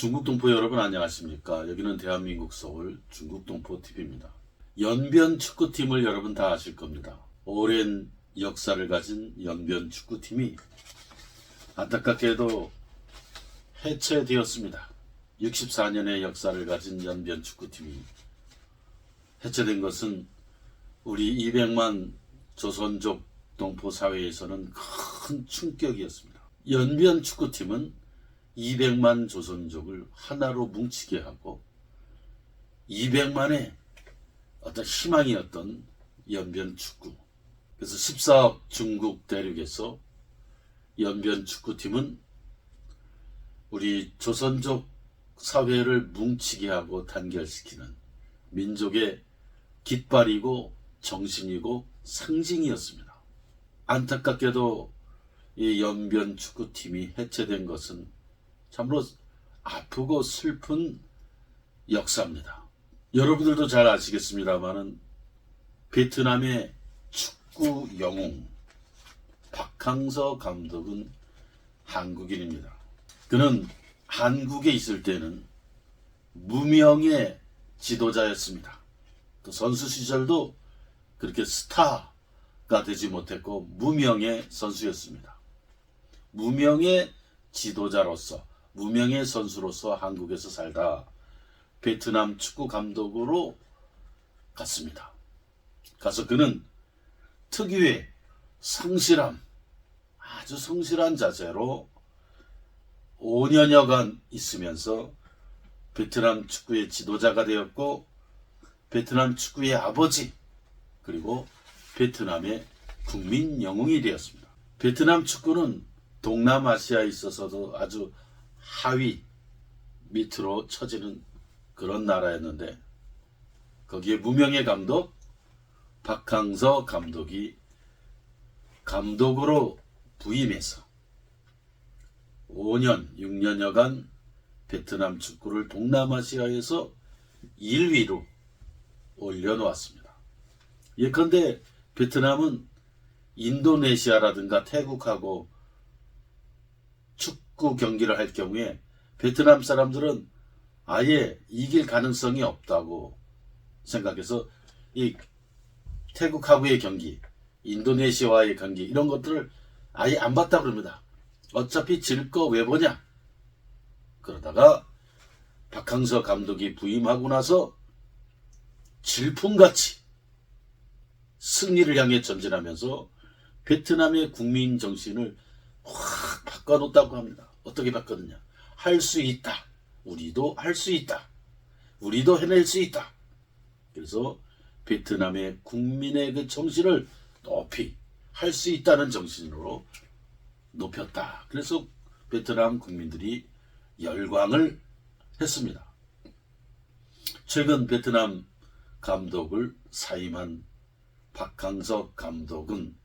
중국동포 여러분 안녕하십니까? 여기는 대한민국 서울 중국동포TV입니다. 연변 축구팀을 여러분 다 아실 겁니다. 오랜 역사를 가진 연변 축구팀이 안타깝게도 해체되었습니다. 64년의 역사를 가진 연변 축구팀이 해체된 것은 우리 200만 조선족 동포 사회에서는 큰 충격이었습니다. 연변 축구팀은 200만 조선족을 하나로 뭉치게 하고 200만의 어떤 희망이었던 연변 축구. 그래서 14억 중국 대륙에서 연변 축구팀은 우리 조선족 사회를 뭉치게 하고 단결시키는 민족의 깃발이고 정신이고 상징이었습니다. 안타깝게도 이 연변 축구팀이 해체된 것은 참으로 아프고 슬픈 역사입니다. 여러분들도 잘 아시겠습니다만은 베트남의 축구 영웅 박항서 감독은 한국인입니다. 그는 한국에 있을 때는 무명의 지도자였습니다. 또 선수 시절도 그렇게 스타가 되지 못했고 무명의 선수였습니다. 무명의 지도자로서 무명의 선수로서 한국에서 살다 베트남 축구 감독으로 갔습니다. 가서 그는 특유의 성실함, 아주 성실한 자세로 5년여간 있으면서 베트남 축구의 지도자가 되었고 베트남 축구의 아버지 그리고 베트남의 국민 영웅이 되었습니다. 베트남 축구는 동남아시아에 있어서도 아주 하위 밑으로 처지는 그런 나라였는데 거기에 무명의 감독 박항서 감독이 감독으로 부임해서 5년, 6년여간 베트남 축구를 동남아시아에서 1위로 올려놓았습니다. 예컨대 베트남은 인도네시아라든가 태국하고 축구 경기를 할 경우에 베트남 사람들은 아예 이길 가능성이 없다고 생각해서 이 태국하고의 경기, 인도네시아와의 경기 이런 것들을 아예 안 봤다 그럽니다. 어차피 질 거 왜 보냐? 그러다가 박항서 감독이 부임하고 나서 질풍같이 승리를 향해 전진하면서 베트남의 국민 정신을 확 바꿔놓았다고 합니다. 어떻게 바꿨느냐? 할 수 있다. 우리도 할 수 있다. 우리도 해낼 수 있다. 그래서 베트남의 국민의 그 정신을 높이 할 수 있다는 정신으로 높였다. 그래서 베트남 국민들이 열광을 했습니다. 최근 베트남 감독을 사임한 박항서 감독은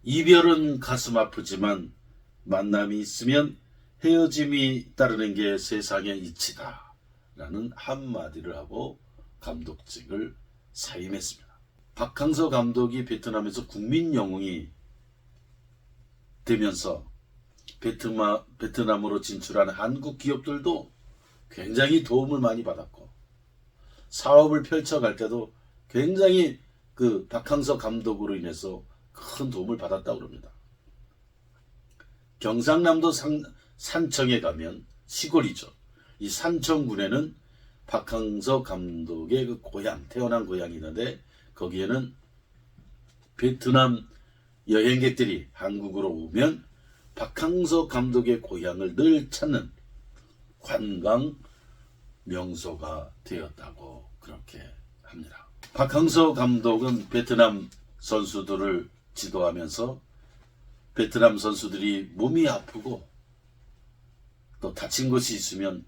이별은 가슴 아프지만 만남이 있으면 헤어짐이 따르는 게 세상의 이치다 라는 한마디를 하고 감독직을 사임했습니다. 박항서 감독이 베트남에서 국민 영웅이 되면서 베트남으로 진출한 한국 기업들도 굉장히 도움을 많이 받았고 사업을 펼쳐갈 때도 굉장히 그 박항서 감독으로 인해서 큰 도움을 받았다고 합니다. 경상남도 산청에 가면 시골이죠. 이 산청군에는 박항서 감독의 그 고향, 태어난 고향이 있는데 거기에는 베트남 여행객들이 한국으로 오면 박항서 감독의 고향을 늘 찾는 관광 명소가 되었다고 그렇게 합니다. 박항서 감독은 베트남 선수들을 지도하면서 베트남 선수들이 몸이 아프고 또 다친 곳이 있으면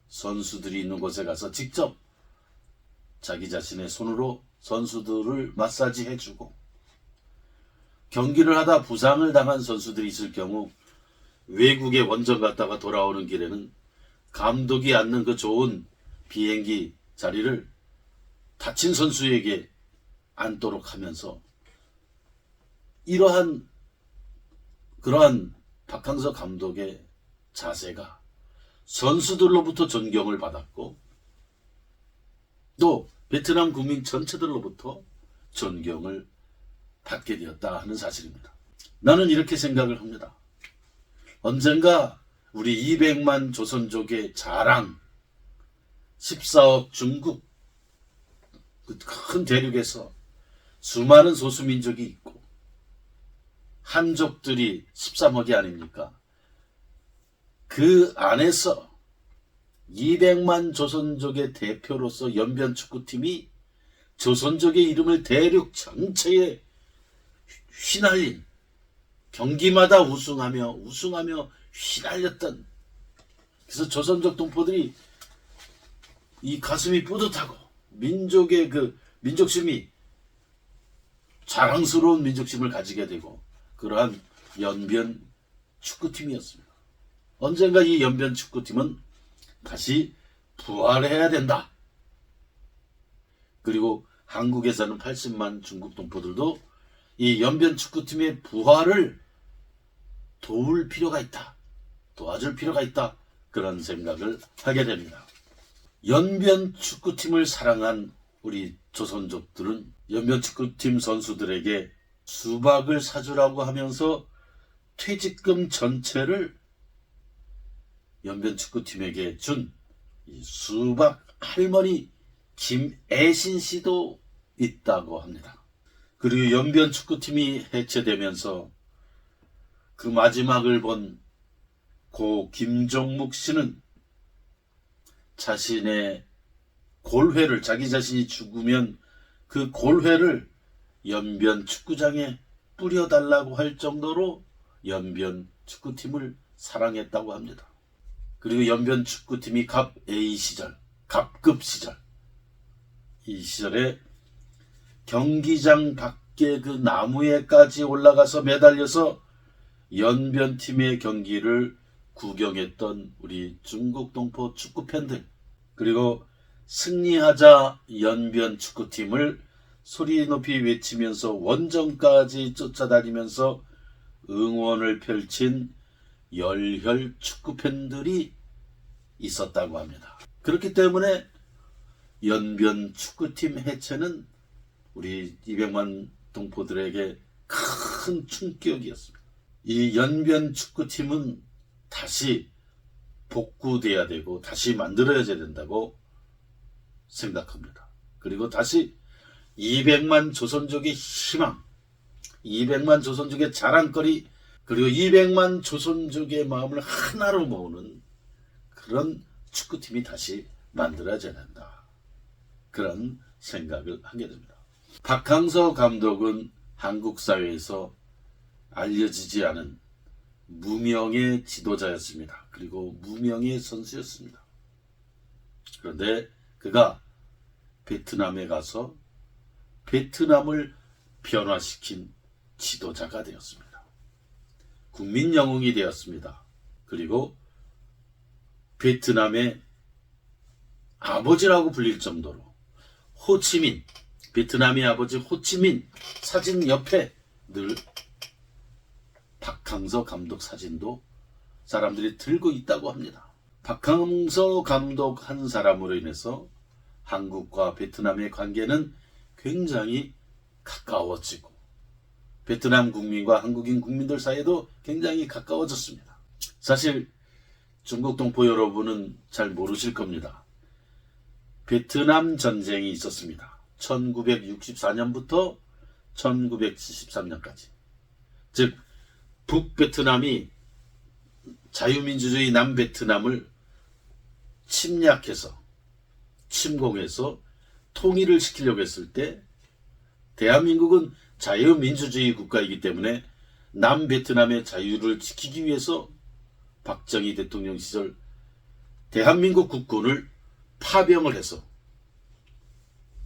선수들이 있는 곳에 가서 직접 자기 자신의 손으로 선수들을 마사지 해주고 경기를 하다 부상을 당한 선수들이 있을 경우 외국에 원정 갔다가 돌아오는 길에는 감독이 앉는 그 좋은 비행기 자리를 다친 선수에게 앉도록 하면서 그러한 박항서 감독의 자세가 선수들로부터 존경을 받았고 또 베트남 국민 전체들로부터 존경을 받게 되었다 하는 사실입니다. 나는 이렇게 생각을 합니다. 언젠가 우리 200만 조선족의 자랑 14억 중국 그 큰 대륙에서 수많은 소수민족이 있고 한족들이 13억이 아닙니까? 그 안에서 200만 조선족의 대표로서 연변축구팀이 조선족의 이름을 대륙 전체에 휘날린 경기마다 우승하며 휘날렸던, 그래서 조선족 동포들이 이 가슴이 뿌듯하고 민족의 그 민족심이 자랑스러운 민족심을 가지게 되고 그러한 연변 축구팀이었습니다. 언젠가 이 연변 축구팀은 다시 부활해야 된다. 그리고 한국에 사는 80만 중국 동포들도 이 연변 축구팀의 부활을 도울 필요가 있다. 도와줄 필요가 있다. 그런 생각을 하게 됩니다. 연변 축구팀을 사랑한 우리 조선족들은 연변 축구팀 선수들에게 수박을 사주라고 하면서 퇴직금 전체를 연변 축구팀에게 준 이 수박 할머니 김애신 씨도 있다고 합니다. 그리고 연변 축구팀이 해체되면서 그 마지막을 본 고 김종묵 씨는 자신의 골회를, 자기 자신이 죽으면 그 골회를 연변 축구장에 뿌려달라고 할 정도로 연변 축구팀을 사랑했다고 합니다. 그리고 연변 축구팀이 갑 A 시절, 갑급 시절, 이 시절에 경기장 밖에 그 나무에까지 올라가서 매달려서 연변팀의 경기를 구경했던 우리 중국 동포 축구팬들, 그리고 승리하자 연변 축구팀을 소리 높이 외치면서 원정까지 쫓아다니면서 응원을 펼친 열혈 축구팬들이 있었다고 합니다. 그렇기 때문에 연변 축구팀 해체는 우리 200만 동포들에게 큰 충격이었습니다. 이 연변 축구팀은 다시 복구돼야 되고 다시 만들어야 된다고 생각합니다. 그리고 다시 200만 조선족의 희망, 200만 조선족의 자랑거리, 그리고 200만 조선족의 마음을 하나로 모으는 그런 축구팀이 다시 만들어져야 된다. 그런 생각을 하게 됩니다. 박항서 감독은 한국 사회에서 알려지지 않은 무명의 지도자였습니다. 그리고 무명의 선수였습니다. 그런데 그가 베트남에 가서 베트남을 변화시킨 지도자가 되었습니다. 국민 영웅이 되었습니다. 그리고 베트남의 아버지라고 불릴 정도로 호치민, 베트남의 아버지 호치민 사진 옆에 늘 박항서 감독 사진도 사람들이 들고 있다고 합니다. 박항서 감독 한 사람으로 인해서 한국과 베트남의 관계는 굉장히 가까워지고 베트남 국민과 한국인 국민들 사이에도 굉장히 가까워졌습니다. 사실 중국 동포 여러분은 잘 모르실 겁니다. 베트남 전쟁이 있었습니다. 1964년부터 1973년까지. 즉 북베트남이 자유민주주의 남베트남을 침략해서 침공해서 통일을 시키려고 했을 때 대한민국은 자유민주주의 국가이기 때문에 남베트남의 자유를 지키기 위해서 박정희 대통령 시절 대한민국 국군을 파병을 해서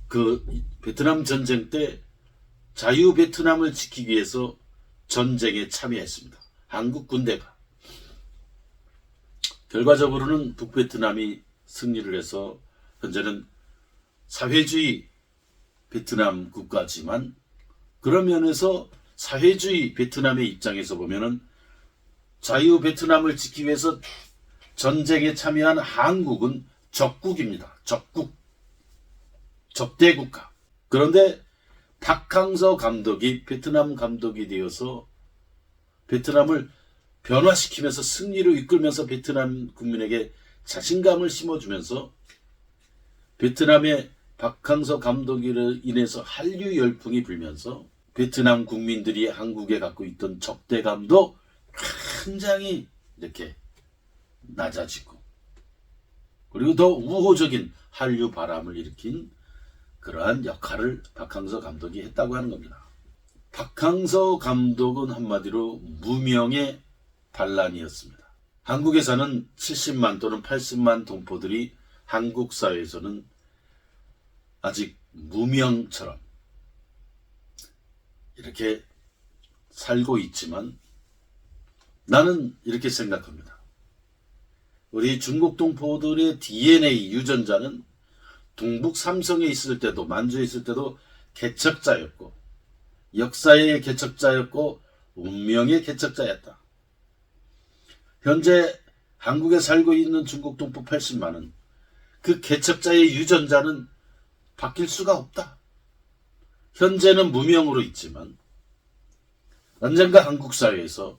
그 베트남 전쟁 때 자유 베트남을 지키기 위해서 전쟁에 참여했습니다. 한국 군대가. 결과적으로는 북베트남이 승리를 해서 현재는 사회주의 베트남 국가지만 그런 면에서 사회주의 베트남의 입장에서 보면은 자유 베트남을 지키기 위해서 전쟁에 참여한 한국은 적국입니다. 적국. 적대국가. 그런데 박항서 감독이 베트남 감독이 되어서 베트남을 변화시키면서 승리로 이끌면서 베트남 국민에게 자신감을 심어주면서 베트남의 박항서 감독으로 인해서 한류 열풍이 불면서 베트남 국민들이 한국에 갖고 있던 적대감도 굉장히 이렇게 낮아지고 그리고 더 우호적인 한류 바람을 일으킨 그러한 역할을 박항서 감독이 했다고 하는 겁니다. 박항서 감독은 한마디로 무명의 반란이었습니다. 한국에서는 70만 또는 80만 동포들이 한국 사회에서는 아직 무명처럼 이렇게 살고 있지만 나는 이렇게 생각합니다. 우리 중국 동포들의 DNA 유전자는 동북 삼성에 있을 때도 만주에 있을 때도 개척자였고 역사의 개척자였고 운명의 개척자였다. 현재 한국에 살고 있는 중국 동포 80만은 그 개척자의 유전자는 바뀔 수가 없다. 현재는 무명으로 있지만 언젠가 한국 사회에서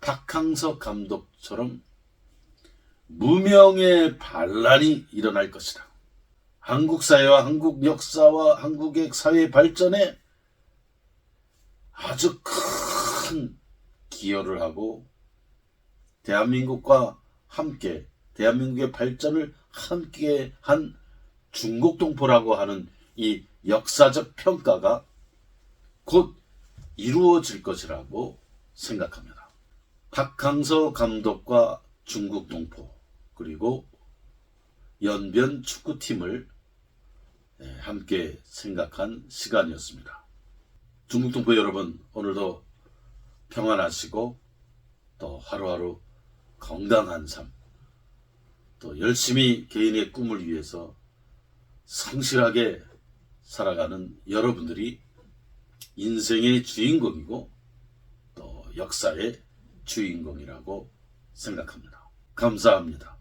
박항서 감독처럼 무명의 반란이 일어날 것이다. 한국 사회와 한국 역사와 한국의 사회 발전에 아주 큰 기여를 하고 대한민국과 함께 대한민국의 발전을 함께 한 중국 동포라고 하는 이 역사적 평가가 곧 이루어질 것이라고 생각합니다. 박항서 감독과 중국 동포 그리고 연변 축구팀을 함께 생각한 시간이었습니다. 중국 동포 여러분, 오늘도 평안하시고 또 하루하루 건강한 삶, 또 열심히 개인의 꿈을 위해서 성실하게 살아가는 여러분들이 인생의 주인공이고 또 역사의 주인공이라고 생각합니다. 감사합니다.